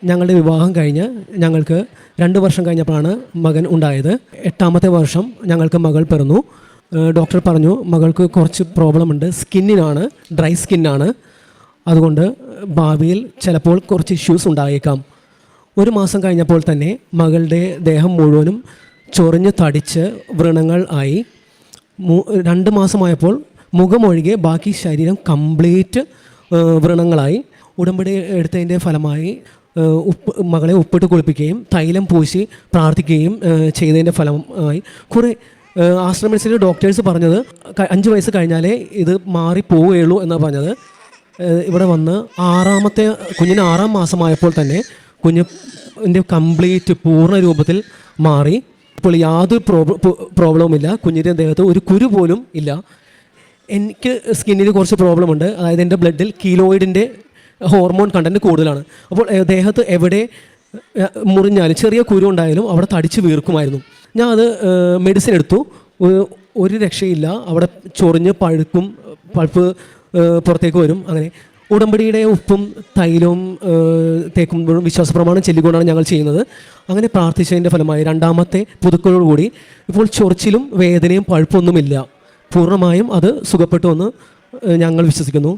ഞങ്ങളുടെ വിവാഹം കഴിഞ്ഞ് ഞങ്ങൾക്ക് 2 വർഷം കഴിഞ്ഞപ്പോഴാണ് മകൻ ഉണ്ടായത്. 8ാമത്തെ വർഷം ഞങ്ങൾക്ക് മകൾ പിറന്നു. ഡോക്ടർ പറഞ്ഞു മകൾക്ക് കുറച്ച് പ്രോബ്ലം ഉണ്ട്, സ്കിന്നിനാണ്, ഡ്രൈ സ്കിന്നാണ്. അതുകൊണ്ട് ഭാവിയിൽ ചിലപ്പോൾ കുറച്ച് ഇഷ്യൂസ് ഉണ്ടായേക്കാം. 1 മാസം കഴിഞ്ഞപ്പോൾ തന്നെ മകളുടെ ദേഹം മുഴുവനും ചൊറിഞ്ഞ് തടിച്ച് വ്രണങ്ങൾ ആയി. 2 മാസമായപ്പോൾ മുഖമൊഴികെ ബാക്കി ശരീരം കംപ്ലീറ്റ് വ്രണങ്ങളായി. ഉടമ്പടി എടുത്തതിൻ്റെ ഫലമായി മകളെ ഉപ്പിട്ട് കുളിപ്പിക്കുകയും തൈലം പൂശി പ്രാർത്ഥിക്കുകയും ചെയ്തതിൻ്റെ ഫലമായി കുറേ ആശ്രമത്തിൽ ഡോക്ടേഴ്സ് പറഞ്ഞത് 5 വയസ്സ് കഴിഞ്ഞാലേ ഇത് മാറിപ്പോവുകയുള്ളൂ എന്നാണ് പറഞ്ഞത്. ഇവിടെ വന്ന് കുഞ്ഞിന് 6ാം മാസമായപ്പോൾ തന്നെ കുഞ്ഞിൻ്റെ കംപ്ലീറ്റ് പൂർണ്ണ രൂപത്തിൽ മാറി. ഇപ്പോൾ യാതൊരു പ്രോബ്ലവുമില്ല. കുഞ്ഞിൻ്റെ ദേഹത്ത് ഒരു കുരു പോലും ഇല്ല. എനിക്ക് സ്കിന്നിൽ കുറച്ച് പ്രോബ്ലമുണ്ട്. അതായത് എൻ്റെ ബ്ലഡിൽ കീലോയിഡിൻ്റെ ഹോർമോൺ കണ്ടൻറ്റ് കൂടുതലാണ്. അപ്പോൾ ദേഹത്ത് എവിടെ മുറിഞ്ഞാലും ചെറിയ കുരു ഉണ്ടായാലും അവിടെ തടിച്ച് വീർക്കുമായിരുന്നു. ഞാൻ അത് മെഡിസിൻ എടുത്തു, ഒരു രക്ഷയില്ല. അവിടെ ചൊറിഞ്ഞ് പഴുപ്പ് പുറത്തേക്ക് വരും. അങ്ങനെ ഉടമ്പടിയുടെ ഉപ്പും തൈലവും തേക്കുമ്പോഴും വിശ്വാസപ്രമാണം ചൊല്ലിക്കൊണ്ടാണ് ഞങ്ങൾ ചെയ്യുന്നത്. അങ്ങനെ പ്രാർത്ഥിച്ചതിൻ്റെ ഫലമായി 2ാമത്തെ പുതുക്കലോടുകൂടി ഇപ്പോൾ ചൊറിച്ചിലും വേദനയും പഴുപ്പൊന്നുമില്ല. പൂർണ്ണമായും അത് സുഖപ്പെട്ടു എന്ന് ഞങ്ങൾ വിശ്വസിക്കുന്നു.